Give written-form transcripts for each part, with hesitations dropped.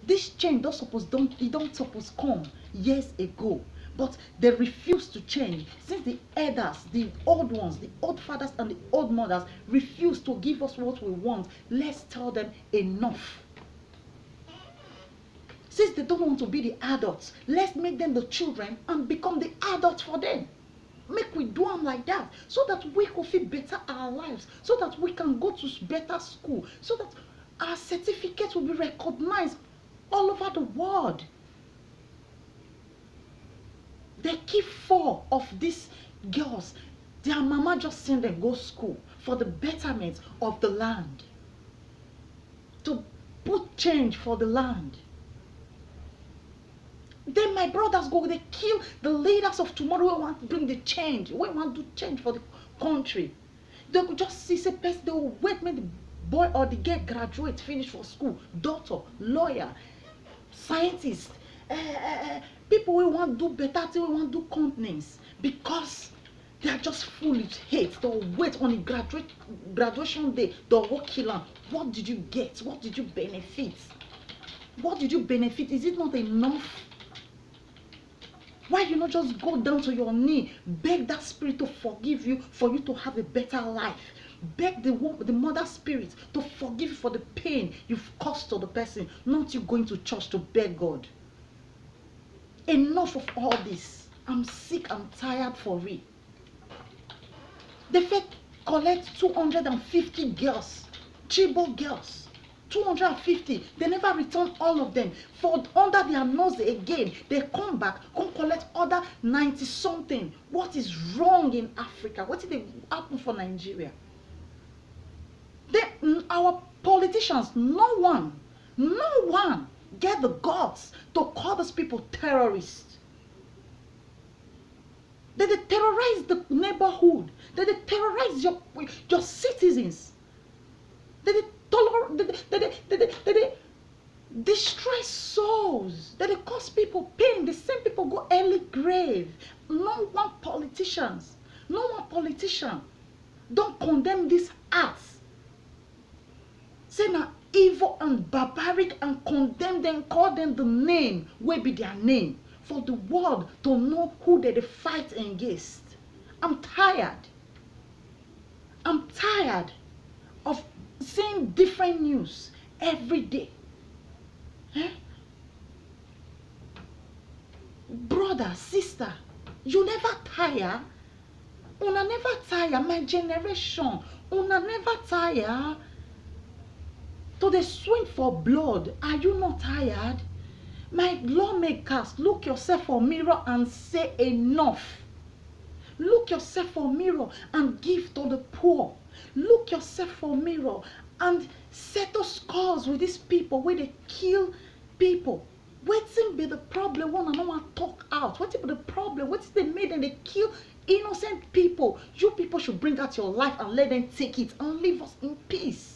This change don't suppose come years ago. But they refuse to change. Since the elders, the old ones, the old fathers and the old mothers refuse to give us what we want, let's tell them enough. Since they don't want to be the adults, let's make them the children and become the adults for them. Make we do them like that, so that we can feel better our lives, so that we can go to better school, so that our certificates will be recognized all over the world. They keep 4 of these girls. Their mama just sent them go school for the betterment of the land. To put change for the land. Then my brothers go, they kill the leaders of tomorrow. We want to bring the change. We want to do change for the country. They will just see, say, person, they will wait when the boy or the girl graduate, finish for school. Doctor, lawyer, scientist, people we want to do better things, we want to do companies, because they are just full with hate. They'll wait on the graduation day. They'll go kill them. What did you get? What did you benefit? What did you benefit? Is it not enough? Why you not just go down to your knee, beg that spirit to forgive you, for you to have a better life? Beg the mother spirit to forgive you for the pain you've caused to the person, not you going to church to beg God. Enough of all this. I'm sick, I'm tired for real. They collect 250 girls, Chibok girls. 250. They never return all of them. For under their nose again, they come back, come collect other 90 something. What is wrong in Africa? What did happen for Nigeria? Our politicians, no one get the guts to call these people terrorists. They terrorize the neighborhood. They terrorize your citizens. They destroy souls. They cause people pain. The same people go early grave. No one politician don't condemn these acts. Say na evil and barbaric, and condemn them, call them the name wey be their name, for the world to know who they fight against. I'm tired of seeing different news every day. Brother, sister, you never tire. Una never tire. My generation, una never tire. To the swing for blood, are you not tired? My lawmakers, look yourself for mirror and say enough. Look yourself for mirror and give to the poor. Look yourself for mirror and settle scores with these people where they kill people. Wetin be the problem? One and one talk out. What be the problem? What is they made and they kill innocent people? You people should bring out your life and let them take it and leave us in peace.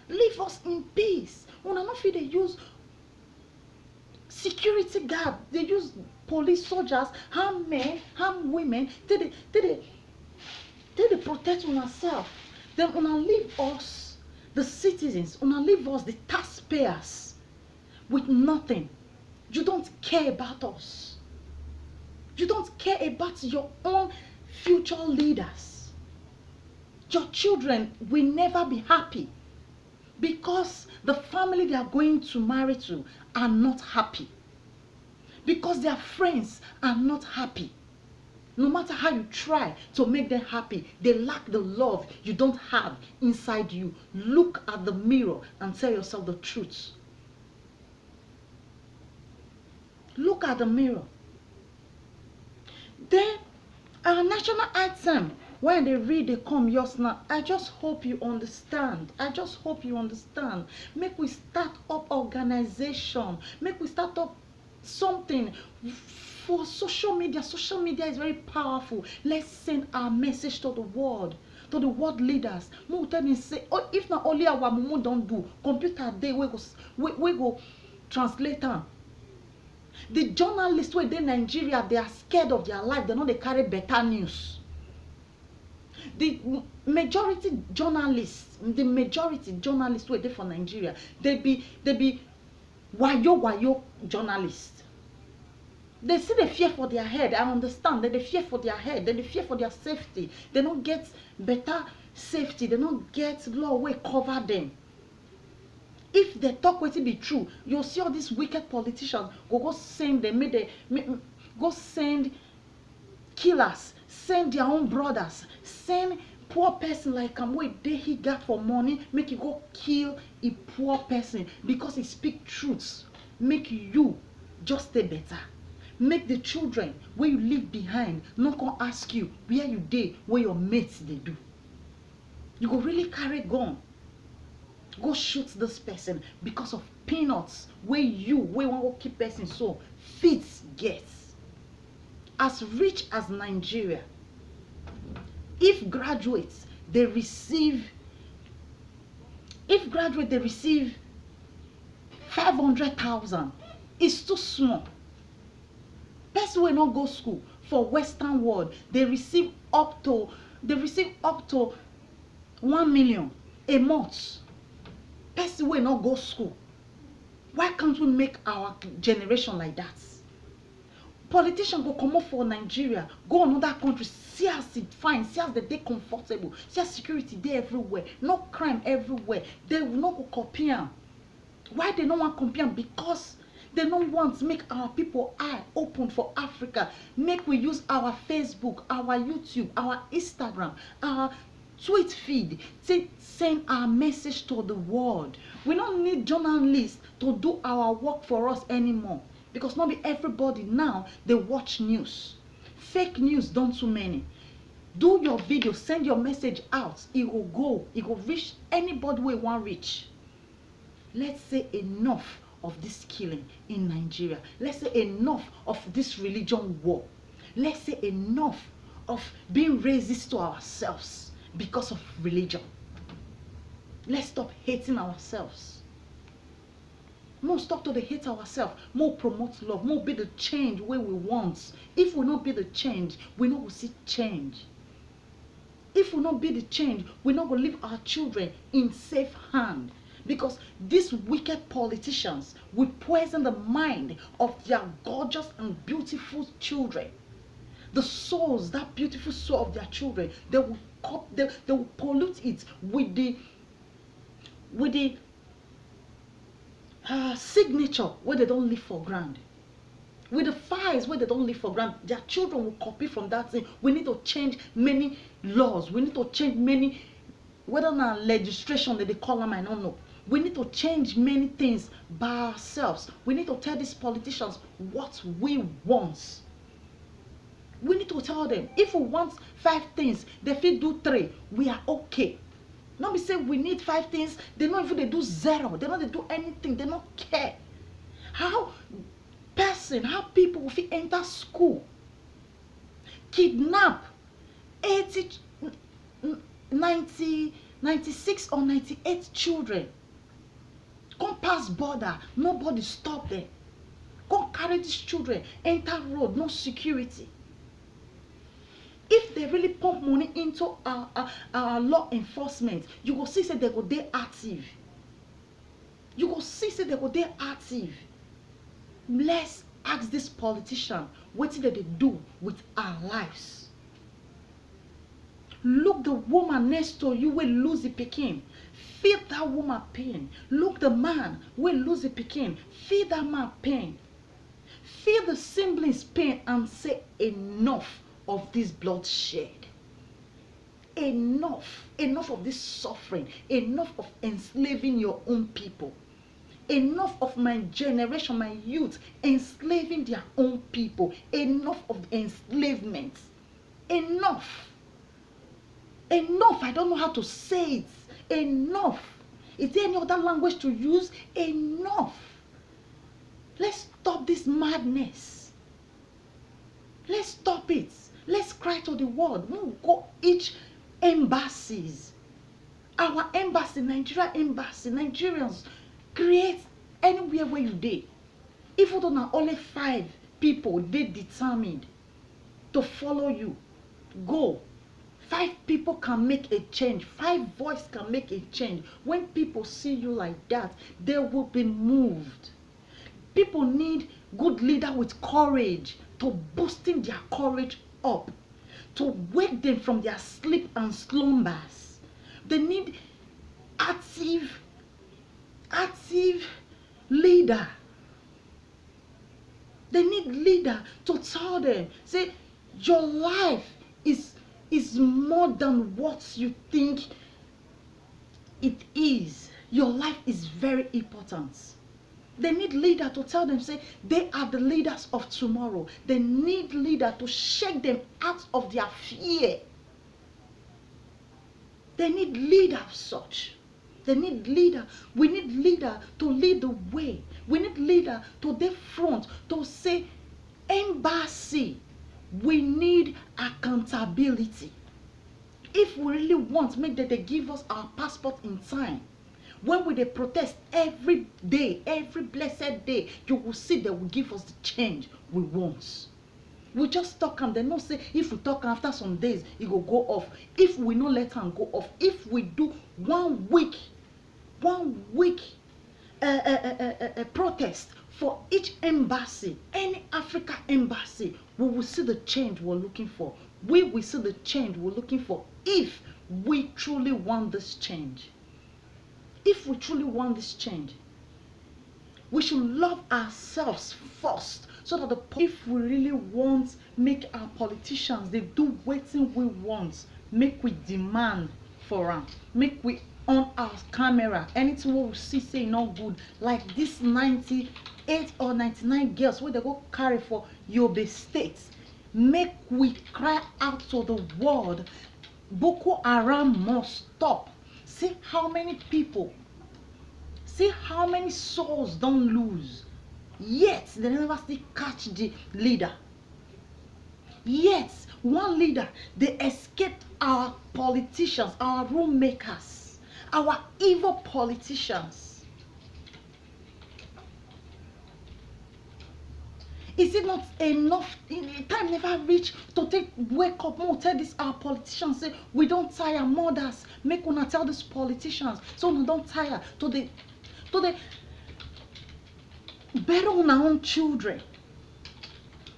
Leave us in peace. Una no fit dey use security guard, they use police, soldiers, harm men, harm women. They protect ourselves. Then una leave us, the citizens, una leave us, the taxpayers, with nothing. You don't care about us. You don't care about your own future leaders. Your children will never be happy, because the family they are going to marry to are not happy. Because their friends are not happy. No matter how you try to make them happy, they lack the love you don't have inside you. Look at the mirror and tell yourself the truth. Look at the mirror. Then our national anthem, when they read, they come yours now. I just hope you understand. I just hope you understand. Make we start up organization. Make we start up something for social media. Social media is very powerful. Let's send our message to the world leaders. Mo tell me say, oh, if not only our mumu don't do computer day, we go translate them. The journalists who are in Nigeria, they are scared of their life. They know they carry better news. The majority journalists who are there for Nigeria, they be wayo journalists. They see the fear for their head. I understand that they fear for their head. They fear for their safety. They don't get better safety. They don't get law way cover them. If they talk wetin be true, you'll see all these wicked politicians go send them, go send killers, send their own brothers, send poor person like wey dey he got for money, make he go kill a poor person because he speak truths. Make you just stay better. Make the children wey you leave behind no come ask you where you dey, where your mates dey do. You go really carry gun go shoot this person because of peanuts wey wan go keep person so fit get. As rich as Nigeria, if graduates they receive 500,000, it's too small. Person wey no go school for Western world, they receive up to 1 million a month. Person wey no go school. Why can't we make our generation like that? Politicians go comot for Nigeria, go another country, see as it fine, see as they dey comfortable, see as security dey everywhere, no crime everywhere. They will not go copy am. Why they no want copy am? Because they no want make our people eye open for Africa. Make we use our Facebook, our YouTube, our Instagram, our tweet feed to send our message to the world. We don't need journalists to do our work for us anymore, because not be everybody now they watch news. Fake news done too many. Do your video, send your message out. It will go. It will reach anybody we want reach. Let's say enough of this killing in Nigeria. Let's say enough of this religion war. Let's say enough of being racist to ourselves because of religion. Let's stop hating ourselves. More stop to the hate ourselves. More promote love. More be the change where we want. If we not be the change, we not will see change. If we not be the change, we not going to leave our children in safe hand. Because these wicked politicians will poison the mind of their gorgeous and beautiful children. The souls, that beautiful soul of their children, they will pollute it with the signature where they don't live for ground. With the files where they don't live for ground, their children will copy from that thing. We need to change many laws. We need to change many, whether not legislation that they call them, I don't know. We need to change many things by ourselves. We need to tell these politicians what we want. We need to tell them, if we want 5 things, they fit do 3. We are okay. Not be say we need 5 things, they not even they do 0. They don't do anything. They don't care. How people will fit enter school, kidnap 80, 90, 96 or 98 children, come pass border, nobody stop them. Come carry these children, enter road, no security. If they really pump money into our law enforcement, you go see say they go dey active. You go see say they go dey active. Let's ask this politician what did they do with our lives. Look the woman next to you will lose the pikin. Feel that woman pain. Look the man will lose the pikin. Feel that man pain. Feel the siblings pain and say enough of this bloodshed. Enough of this suffering. Enough of enslaving your own people. Enough of my generation, my youth, enslaving their own people. Enough of enslavement. Enough. Enough. I don't know how to say it. Enough. Is there any other language to use? Enough. Let's stop this madness. Let's stop it. Let's cry to the world. We'll go each embassies. Our embassy, Nigeria embassy, Nigerians, create anywhere where you dey. If you don't have only 5 people, they determined to follow you. Go. 5 people can make a change. 5 voices can make a change. When people see you like that, they will be moved. People need good leader with courage to boosting their courage up, to wake them from their sleep and slumbers. They need active, active leader. They need leader to tell them, say, your life is more than what you think it is. Your life is very important. They need leader to tell them, say, they are the leaders of tomorrow. They need leader to shake them out of their fear. They need leader of such. They need leader. We need leader to lead the way. We need leader to the front to say, embassy, we need accountability. If we really want, make that they give us our passport in time. When we they protest every day, every blessed day, you will see they will give us the change we want. We just talk and they not say if we talk after some days it will go off. If we not let them go off, if we do 1 week protest for each embassy, any Africa embassy, we will see the change we're looking for. We will see the change we're looking for if we truly want this change. If we truly want this change, we should love ourselves first, so that if we really want make our politicians they do wetin we want, make we demand for am, make we on our camera anything we see say not good, like this 98 or 99 girls wey they go carry for Yobe State, make we cry out to the world, Boko Haram must stop. See how many people, see how many souls don't lose, yet they never still catch the leader. Yet one leader, they escaped our politicians, our rule makers, our evil politicians. Is it not enough? Time never reach to take wake up more. Tell this our politicians, say we don't tire mothers. Make una tell these politicians so we don't tire to the better una own children.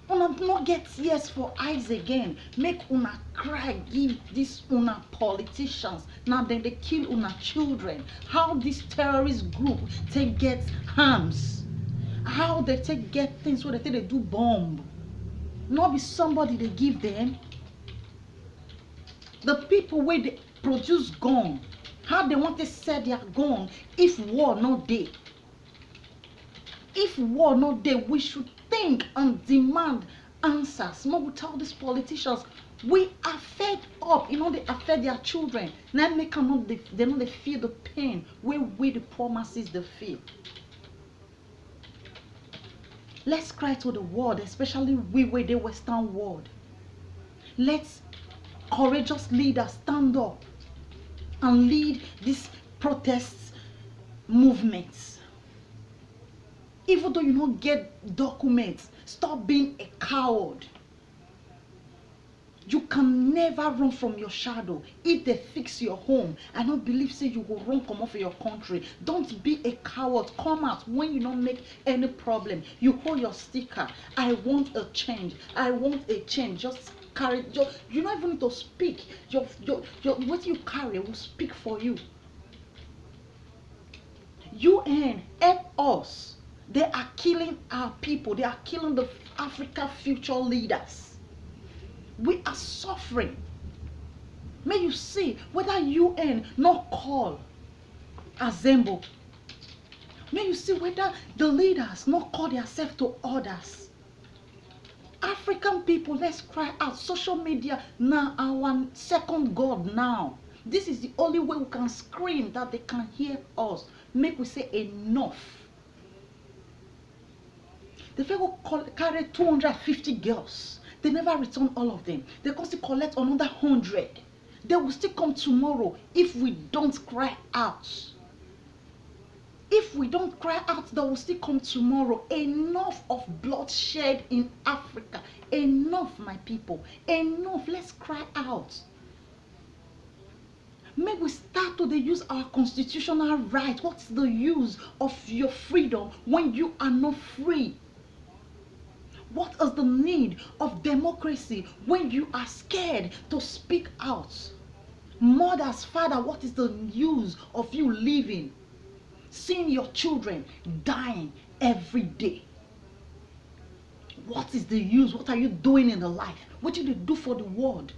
Una not get tears for eyes again. Make una cry, give this una politicians. Now then they kill una children. How this terrorist group take get arms? How they take get things where they take they do bomb? Not be somebody they give them. The people where they produce gun, how they want to sell their gun if war not there? If war not there, we should think and demand answers. Not we tell these politicians, we are fed up. You know, they affect their children. Now make them not they know they feel the pain where we the poor masses they feel. Let's cry to the world, especially we where the Western world. Let's courageous leaders stand up and lead these protest movements. Even though you don't get documents, stop being a coward. You can never run from your shadow. If they fix your home, I don't believe say you will run come off your country. Don't be a coward. Come out when you don't make any problem. You hold your sticker. I want a change. I want a change. Just carry. You don't even need to speak. Your what you carry will speak for you. UN, help us. They are killing our people. They are killing the Africa future leaders. We are suffering. May you see whether UN not call assemble. May you see whether the leaders not call themselves to orders. African people, let's cry out. Social media now our second God now. This is the only way we can scream that they can hear us. Make we say enough. The people carry 250 girls. They never return all of them. They can still collect another 100. They will still come tomorrow if we don't cry out. If we don't cry out, they will still come tomorrow. Enough of bloodshed in Africa. Enough, my people. Enough. Let's cry out. May we start to use our constitutional right. What's the use of your freedom when you are not free? What is the need of democracy when you are scared to speak out? Mothers, father, what is the use of you living, seeing your children dying every day? What is the use? What are you doing in the life? What did you do for the world?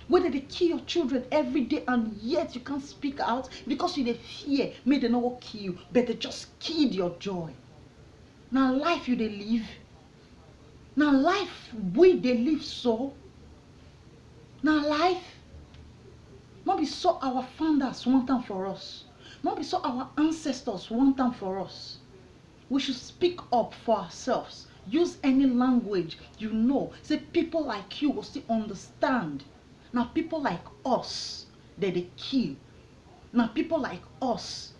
Whether they kill your children every day and yet you can't speak out because you dey fear, may they not kill you, but they just killed your joy. Now life you dey live. Now life we dey live so. Now life, not be so our founders want them for us. Not be so our ancestors want them for us. We should speak up for ourselves. Use any language you know. Say people like you will still understand. Now people like us that they kill. Now people like us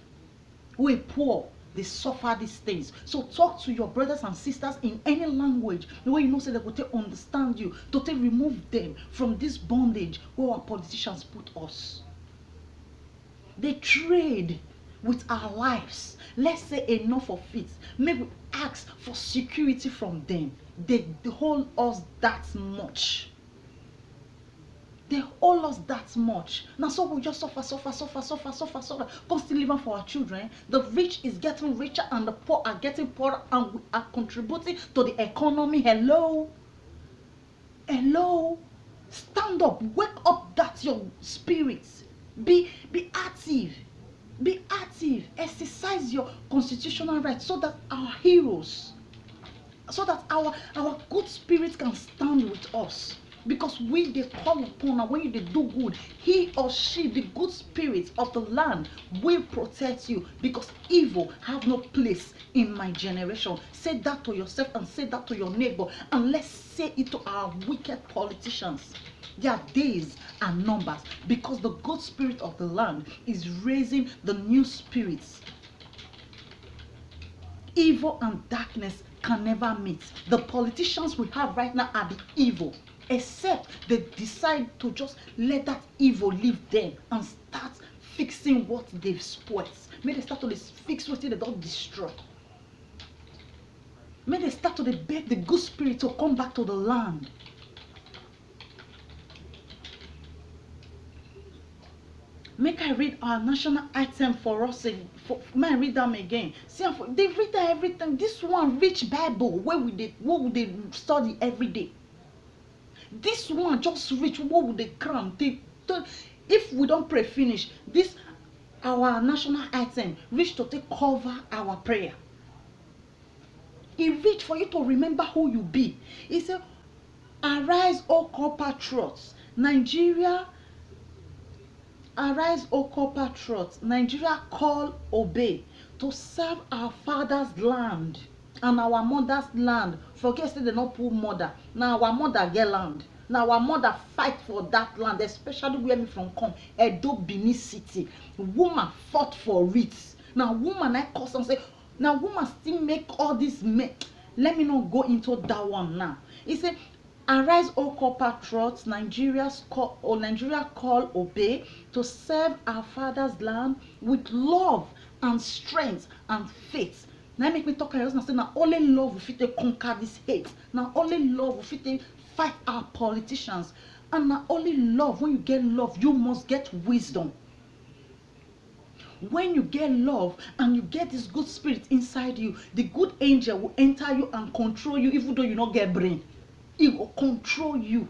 who are poor, they suffer these things. So talk to your brothers and sisters in any language, the way you know, so they will understand you, to remove them from this bondage where our politicians put us. They trade with our lives. Let's say enough of it. Maybe ask for security from them. They hold us that much. They hold us that much. Now so we just suffer. Constantly living for our children. The rich is getting richer and the poor are getting poorer, and we are contributing to the economy. Hello. Stand up. Wake up. That's your spirit. Be active. Be active. Exercise your constitutional rights so that our heroes, so that our good spirits can stand with us. Because we they call upon, and when you they do good, he or she, the good spirit of the land, will protect you. Because evil have no place in my generation. Say that to yourself and say that to your neighbor. And let's say it to our wicked politicians. Their days are numbers, because the good spirit of the land is raising the new spirits. Evil and darkness can never meet. The politicians we have right now are the evil, except they decide to just let that evil leave them and start fixing what they've spoiled. May they start to fix what they don't destroy. May they start to beg the good spirit to come back to the land. Make I read our national item for us. May I read them again? See, they read that everything. This one rich Bible where would they study every day? This one just reach, what would they cram? If we don't pray finish, this our national item reach to take cover our prayer. It reach for you to remember who you be. He said, arise, O compatriots, Nigeria. Arise, O compatriots, Nigeria call, obey, to serve our father's land and our mother's land. Forget say they not poor mother. Now our mother get land. Now our mother fight for that land, especially where me from come, Edo Benin City. Woman fought for it. Now woman I cause and say, now woman still make all this make. Let me not go into that one now. He said, arise, O compatriots, Nigeria call, obey, to serve our father's land with love and strength and faith. Now make me talk and say, now only love will fit to conquer this hate. Now only love will fit to fight our politicians. And now only love, when you get love, you must get wisdom. When you get love and you get this good spirit inside you, the good angel will enter you and control you, even though you not get brain. It will control you.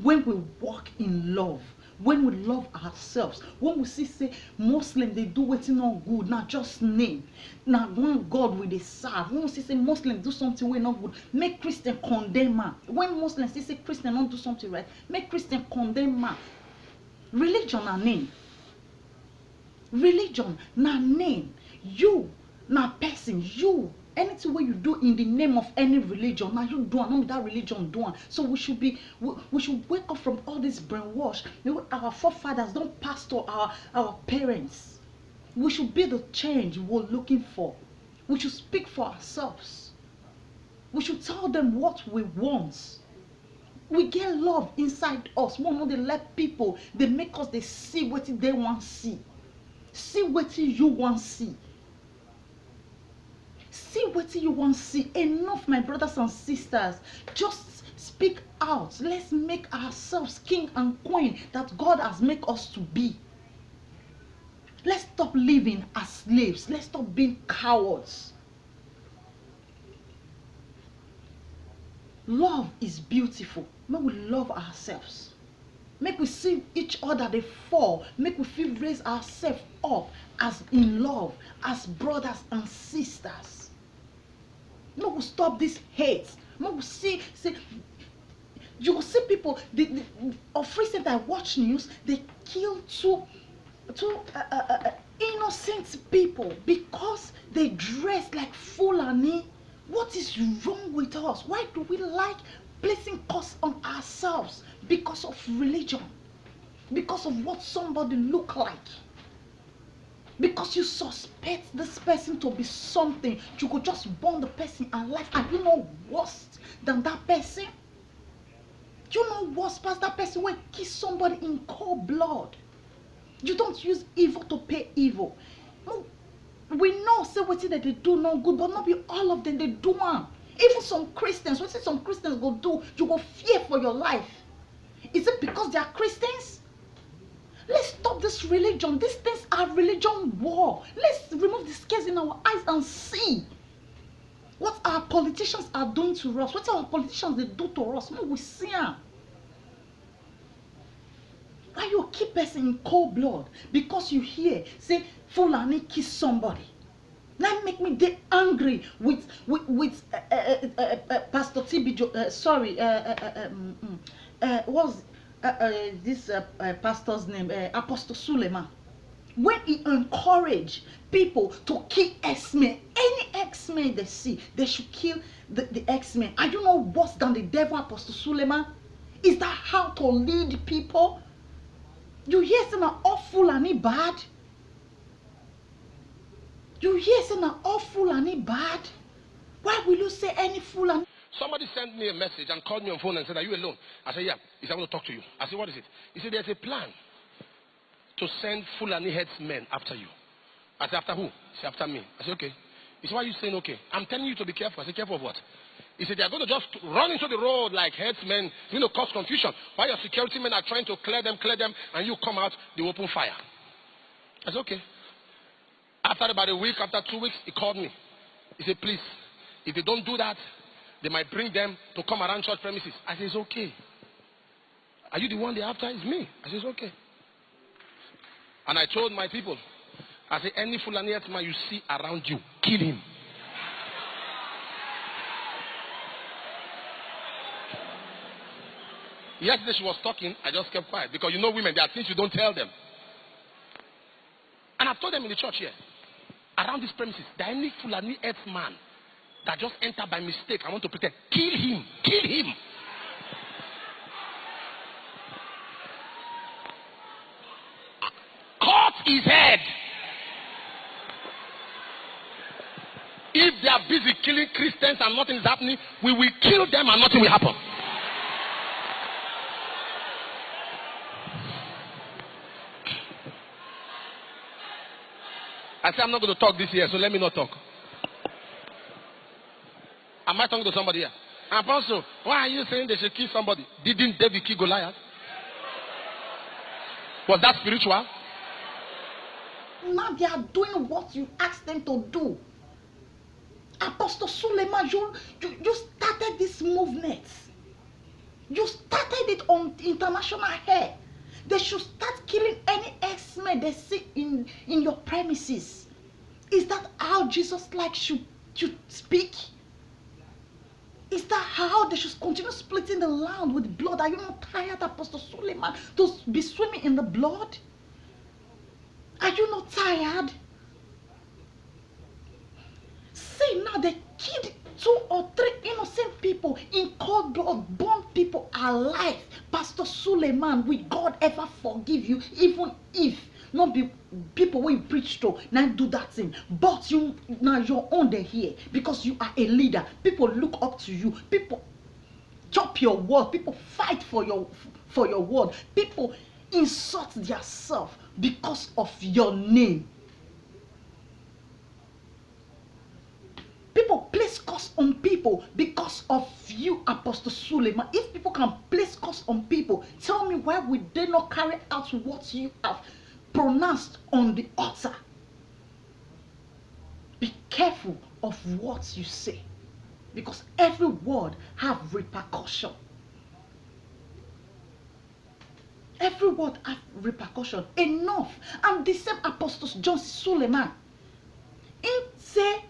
When we walk in love, when we love ourselves, when we see say Muslim they do what's not good, not just name. Now one God with a serve. When we see say Muslim do something we not good, make Christian condemn man. When Muslims say Christian don't do something right, make Christian condemn man. Religion na name. Religion na name. You na person. You. Anything what you do in the name of any religion, now you do not that religion doing. So we should wake up from all this brainwash. Our forefathers don't pass to our parents. We should be the change we're looking for. We should speak for ourselves. We should tell them what we want. We get love inside us. We know they let people, they make us, they see what they want to see. See what you want to see. See what you want to see. Enough, my brothers and sisters. Just speak out. Let's make ourselves king and queen that God has made us to be. Let's stop living as slaves. Let's stop being cowards. Love is beautiful. Make we love ourselves. Make we see each other they fall. Make we feel raise ourselves up as in love, as brothers and sisters. Make we stop this hate. Make we see you will see people. Of recent I watch news. They kill two innocent people because they dress like Fulani. What is wrong with us? Why do we like placing costs on ourselves because of religion? Because of what somebody look like? Because you suspect this person to be something, you could just burn the person alive. And you know worse than that person? You know worse past that person will kiss somebody in cold blood. You don't use evil to pay evil. No, we know say what that they do no good, but not be all of them they do one. Even some Christians, what some Christians go do, you go fear for your life. Is it because they are Christians? Let's stop this religion. These things are religion war. Let's remove the scales in our eyes and see what our politicians are doing to us. What our politicians they do to us. No, we see them. Why you keep person in cold blood? Because you hear say Fulani kiss somebody. Now make me get angry with Pastor TB. What's this pastor's name? Apostle Suleiman. When he encouraged people to kill X-Men, any X-Men they see, they should kill the X-Men. Are you know worse than the devil, Apostle Suleiman? Is that how to lead people? You hear some are awful and bad. You hear some are awful and bad. Why will you say any fool and... Somebody sent me a message and called me on phone and said, "Are you alone?" I said, "Yeah." He said, "I want to talk to you." I said, "What is it?" He said, "There's a plan to send Fulani headsmen after you." I said, "After who?" He said, "After me." I said, "Okay." He said, "Why are you saying okay?" "I'm telling you to be careful." I said, "Careful of what?" He said, "They are going to just run into the road like headsmen, you know, cause confusion. While your security men are trying to clear them, and you come out, they open fire." I said, "Okay." After about a week, after 2 weeks, he called me. He said, "Please, if they don't do that, they might bring them to come around church premises." I said, "It's okay." "Are you the one they're after?" "It's me." I said, "It's okay." And I told my people, I said, "Any Fulani man you see around you, kill him." Yesterday she was talking, I just kept quiet because you know women, there are things you don't tell them. And I've told them in the church here, around these premises, there are any Fulani man that just entered by mistake, I want to pretend, kill him, kill him. Cut his head. If they are busy killing Christians and nothing is happening, we will kill them and nothing will happen. I said, I'm not going to talk this year, so let me not talk. Am I talking to somebody here? Apostle, why are you saying they should kill somebody? Didn't David kill Goliath? Was that spiritual? Now they are doing what you asked them to do. Apostle Suleiman, you started this movement. You started it on international hair. They should start killing any X-Men they see in your premises. Is that how Jesus like should speak? Is that how they should continue splitting the land with blood? Are you not tired, Apostle Suleiman, to be swimming in the blood? Are you not tired? See now they killed 2 or 3 innocent people in cold blood, burn people alive. Pastor Suleiman, will God ever forgive you? Even if not be people we preach to now do that thing, but you now your own they here because you are a leader. People look up to you. People, chop your word. People fight for your word. People insult themselves because of your name. People place curse on people because of you, Apostle Suleiman. If people can place curse on people, tell me, why would they not carry out what you have pronounced on the altar? Be careful of what you say, because every word have repercussion. Every word have repercussion. Enough. And the same Apostle John Suleiman, he say,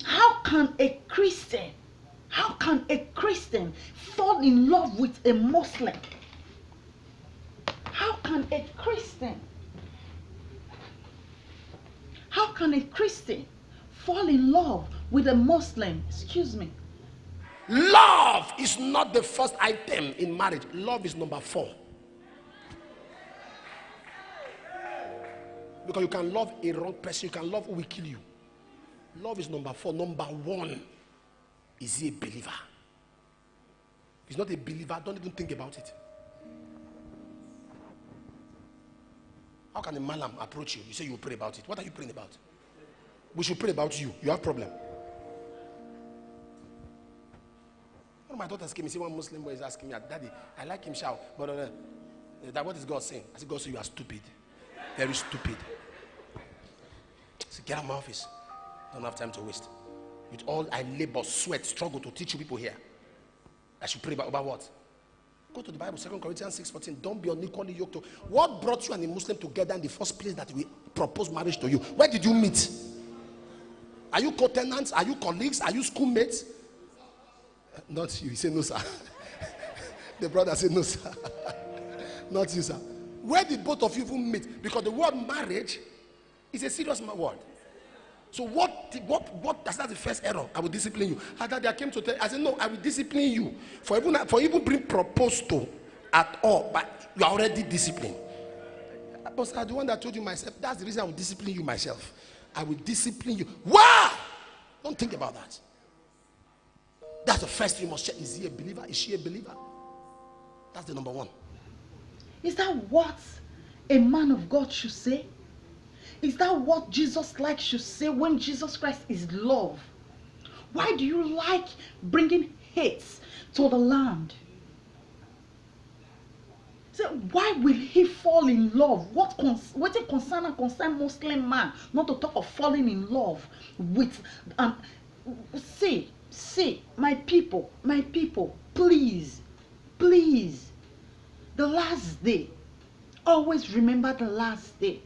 how can a Christian fall in love with a Muslim? How can a Christian fall in love with a Muslim? Excuse me. Love is not the first item in marriage. Love is number 4. Because you can love a wrong person, you can love who will kill you. Love is number 4. Number 1, is he a believer? If he's not a believer, don't even think about it. How can a malam approach you? You say you will pray about it. What are you praying about? We should pray about you. You have problem. One of my daughters came and said, one Muslim boy is asking me, Daddy, I like him shout, but that what is God saying? I said, God said you are stupid. Very stupid. I said, get out of my office. Don't have time to waste. With all I labor, sweat, struggle to teach you people here, I should pray about what? Go to the Bible, 2 Corinthians 6:14. Don't be unequally yoked to. What brought you and a Muslim together in the first place that we proposed marriage to you? Where did you meet? Are you co-tenants? Are you colleagues? Are you schoolmates? Not you. He said no, sir. The brother said no, sir. Not you, sir. Where did both of you even meet? Because the word marriage is a serious word. So what that's the first error. I will discipline you. I came to tell, I said, no, I will discipline you. For even being proposed to at all, but you are already disciplined. But sir, the one that told you myself, that's the reason I will discipline you myself. I will discipline you. Wow! Don't think about that. That's the first thing you must check. Is he a believer? Is she a believer? That's the number 1. Is that what a man of God should say? Is that what Jesus should say when Jesus Christ is love? Why do you like bringing hate to the land? So why will he fall in love? What a concern Muslim man, not to talk of falling in love with see, my people, please, the last day. Always remember the last day.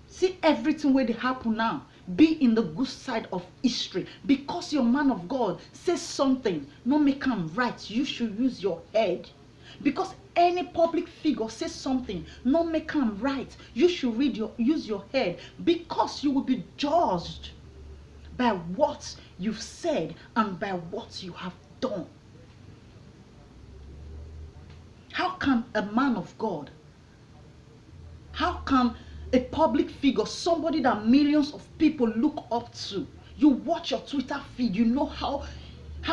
See everything where they happen now. Be in the good side of history. Because your man of God says something, no make him right. You should use your head. Because any public figure says something, no make him right. You should use your head. Because you will be judged by what you've said and by what you have done. How can a man of God, how can a public figure, somebody that millions of people look up to, you watch your Twitter feed, you know how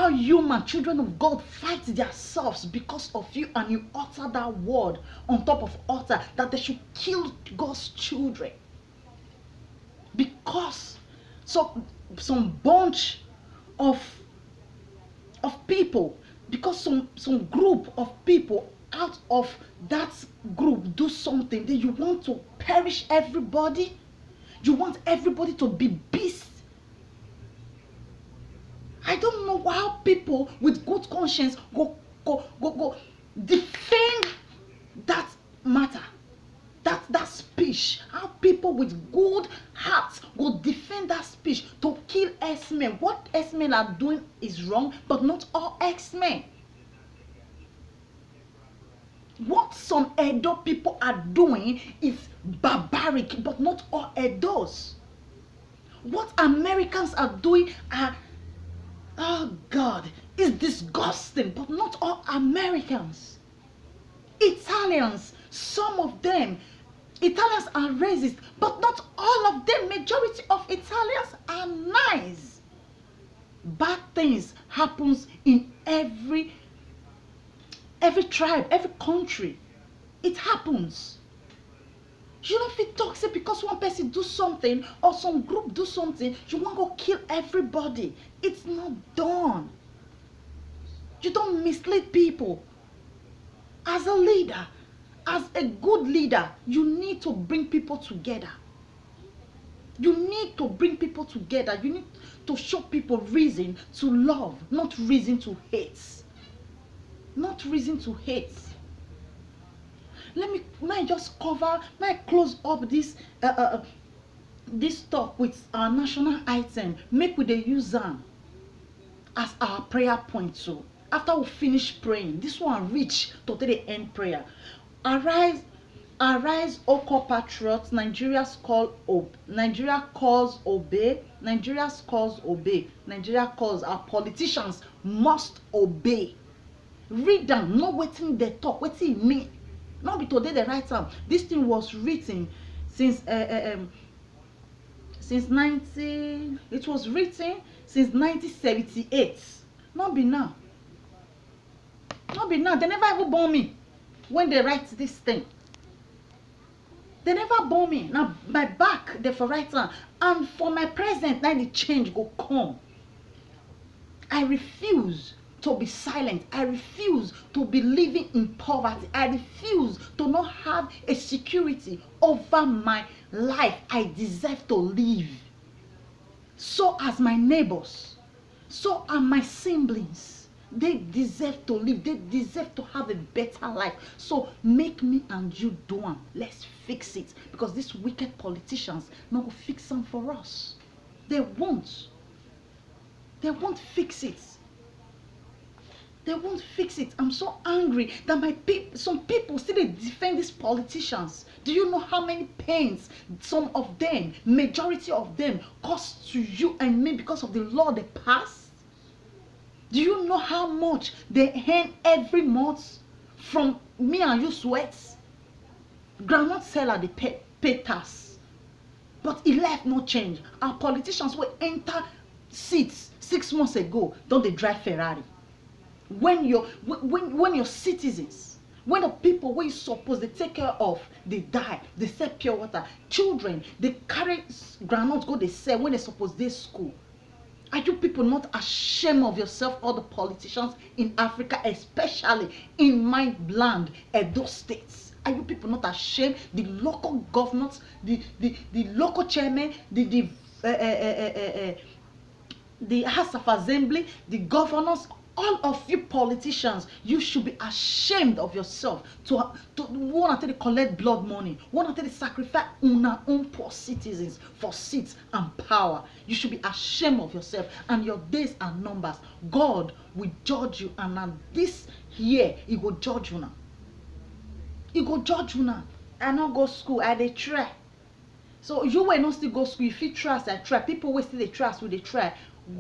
human children of God fight themselves because of you, and you utter that word on top of utter that they should kill God's children because some bunch of people, because some group of people out of that group do something, then you want to perish everybody. You want everybody to be beasts. I don't know how people with good conscience go defend that matter, that speech. How people with good hearts go defend that speech to kill X-Men. What X-Men are doing is wrong, but not all X-Men. What some Edo people are doing is barbaric, but not all Edos. What Americans are doing are, oh God, is disgusting, but not all Americans. Italians, some of them, Italians are racist, but not all of them. Majority of Italians are nice. Bad things happens in every tribe, every country. It happens. You don't feel toxic because one person do something or some group do something, you want to go kill everybody. It's not done. You don't mislead people. As a leader, as a good leader, you need to bring people together. You need to bring people together. You need to show people reason to love, not reason to hate. Not reason to hate. May I just cover, may I close up this talk with our national item. Make we dey use am as our prayer point too. After we finish praying, this one reach to take the end prayer. Arise, O compatriots, Nigeria calls obey. Nigeria's calls obey. Nigeria calls, our politicians must obey. Read them, know wetin they talk, wetin e mean. Not be today they write am. This thing was written since 1978. Not be now. Not be now. They never ever born me when they write this thing. They never born me. Now my back they for write am, and for my present now the change go come. I refuse to be silent. I refuse to be living in poverty. I refuse to not have a security over my life. I deserve to live. So as my neighbors, so are my siblings. They deserve to live. They deserve to have a better life. So make me and you do them. Let's fix it. Because these wicked politicians not go fix them for us. They won't. They won't fix it. They won't fix it. I'm so angry that some people still defend these politicians. Do you know how many pains some of them, majority of them, cost to you and me because of the law they passed? Do you know how much they earn every month from me and you sweats? Groundnut seller they pay tax, but it left no change. Our politicians will enter seats 6 months ago. Don't they drive Ferrari? When your citizens, when the people where you supposed they take care of, they die, they sell pure water. Children, they carry groundnuts go they sell when they supposed they school. Are you people not ashamed of yourself, all the politicians in Africa, especially in my land, Edo states? Are you people not ashamed? The local governors, the local chairman, the House of Assembly, the governors, all of you politicians, you should be ashamed of yourself to want to collect blood money, want to sacrifice una own poor citizens for seats and power. You should be ashamed of yourself, and your days are numbers. God will judge you, and now this year he will judge you now. He will judge you now. I not go school, I dey try. So you will not still go school. If you trust, I try. People will still they trust, will they try.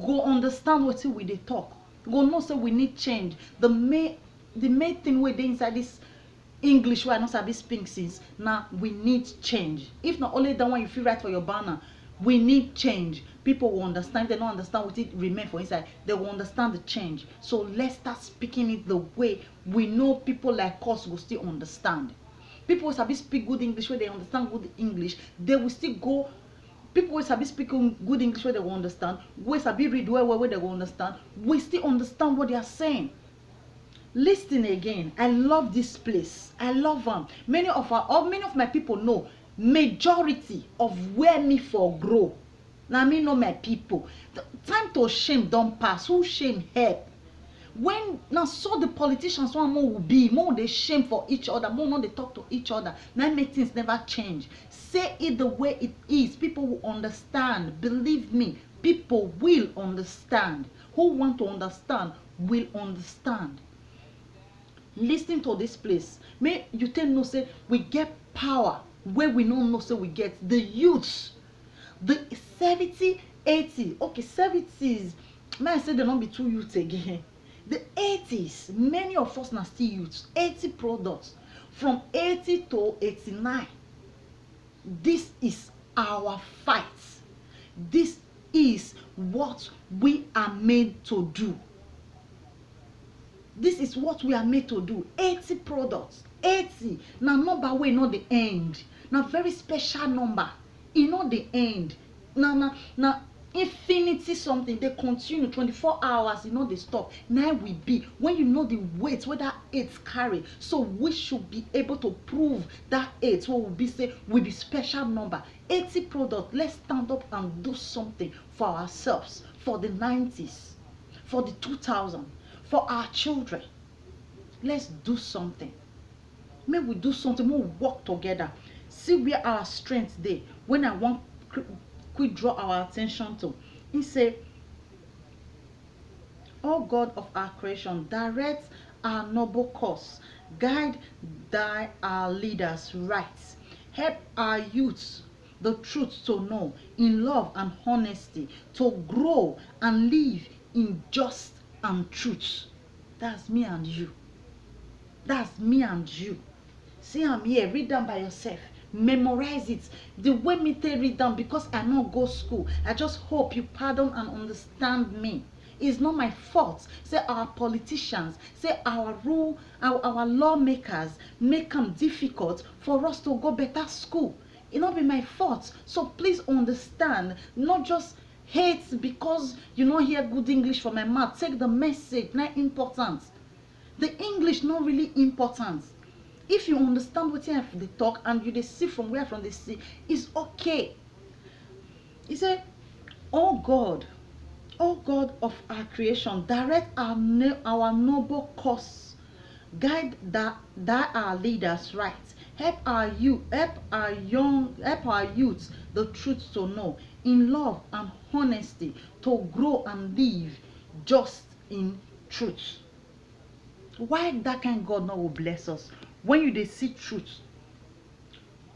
Go understand what we they talk. Go know say we need change. The main thing we dey inside this English where I not sabi speak since now, we need change. If not only that one you feel right for your banner, we need change. People will understand. They don't understand what it remain for inside. They will understand the change. So let's start speaking it the way we know people like us will still understand. People will sabi speak good English where they understand good English. They will still go. People will sabi speak good English where they will understand. We sabi read well where they will understand. We still understand what they are saying. Listen again. I love this place. I love them. Many of my people know majority of where me for grow. Now me know my people. The time to shame don't pass. Who shame help? When now so the politicians want more will be more they shame for each other, more they talk to each other. Now make things never change. Say it the way it is. People will understand. Believe me, people will understand. Who want to understand will understand. Listen to this place. May you tell no say we get power where we don't know say we get the youths. The 70, 80. Okay, 70s. May I say they don't be two youths again. The 80s, many of us are still youths. 80 products from 80 to 89. This is our fight. This is what we are made to do. This is what we are made to do. 80 products. 80. Now number wey not the end. Now very special number. E not the end. Now infinity something. They continue 24 hours. E no dey stop. Now we be when you know the weight where that 8 carry. So we should be able to prove that 8 what will be say will be special number. 80 products. Let's stand up and do something for ourselves, for the 90s, for the 2000s, for our children. Let's do something. May we do something. May we work together. See where our strength dey. When I want quick draw our attention to, he say, "O God of our creation, direct our noble course, guide our leaders right, help our youth the truth to know, in love and honesty, to grow and live in just and truth." That's me and you. That's me and you. See, I'm here. Read them by yourself. Memorize it. The way me they read them, because I not go school. I just hope you pardon and understand me. It's not my fault. Say our politicians, say our our lawmakers make them difficult for us to go better school. It not be my fault. So please understand. Not just hate because you not hear good English from my mouth. Take the message. Not important. The English not really important. If you understand what they talk and you they see from where from they see, it's okay. He said, "Oh God of our creation, direct our noble course, guide that our leaders right, help our youth the truth to know, in love and honesty, to grow and live just in truth." Why that kind God not will bless us? When you they see truth,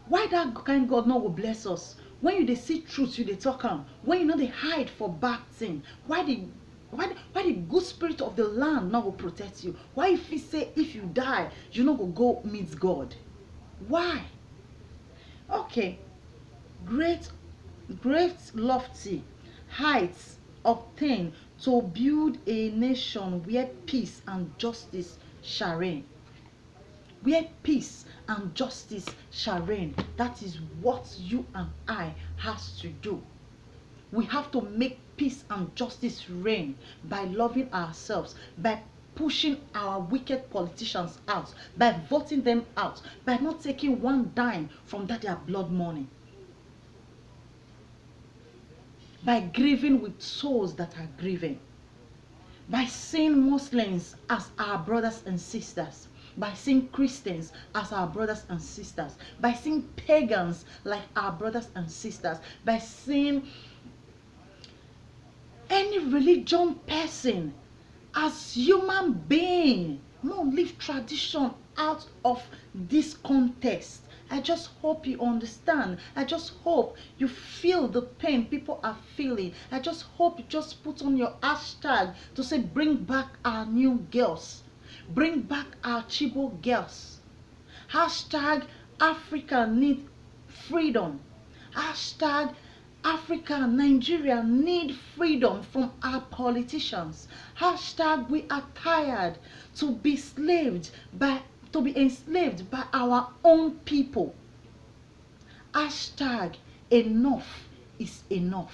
why that kind God not will bless us? When you they see truth, you they talk am. When you know they hide for bad thing, why the good spirit of the land not will protect you? Why if he say if you die, you not go meet God? Why? Okay, great lofty heights obtain to build a nation where peace and justice shall reign. Where peace and justice shall reign. That is what you and I has to do. We have to make peace and justice reign by loving ourselves, by pushing our wicked politicians out, by voting them out, by not taking one dime from that their blood money, by grieving with souls that are grieving, by seeing Muslims as our brothers and sisters, by seeing Christians as our brothers and sisters, by seeing pagans like our brothers and sisters, by seeing any religion person as human being. No, leave tradition out of this context. I just hope you understand. I just hope you feel the pain people are feeling. I just hope you just put on your hashtag to say bring back our new girls. Bring back our Chibo girls. Hashtag Africa need freedom. Hashtag Africa, Nigeria need freedom from our politicians. Hashtag we are tired to be enslaved by our own people. Hashtag enough is enough.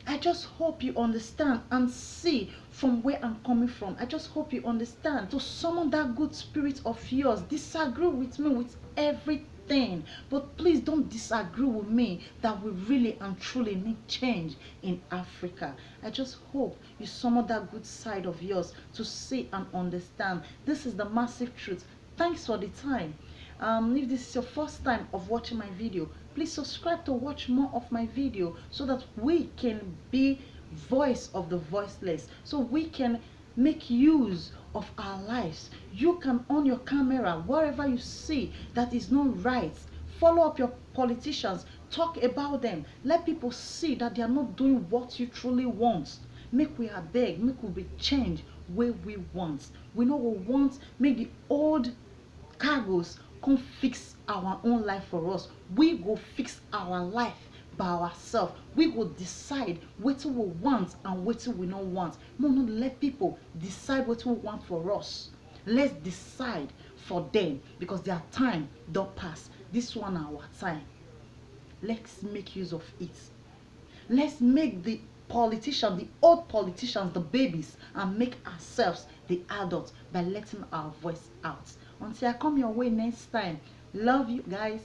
I just hope you understand and see from where I'm coming from. I just hope you understand. To summon that good spirit of yours, disagree with me with everything, but please don't disagree with me that we really and truly need change in Africa. I just hope you summon that good side of yours to see and understand. This is the massive truth. Thanks for the time. If this is your first time of watching my video, please subscribe to watch more of my video so that we can be voice of the voiceless, so we can make use of our lives. You can on your camera wherever you see that is not right, follow up your politicians, talk about them, let people see that they are not doing what you truly want. Make we beg, make we be change where we want. We know we want make the old cargoes come fix our own life for us. We go fix our life by ourselves. We will decide what we want and what we don't want. No, no, let people decide what we want for us. Let's decide for them, because their time don't pass. This one our time. Let's make use of it. Let's make the politicians, the old politicians, the babies, and make ourselves the adults by letting our voice out. Until I come your way next time. Love you guys.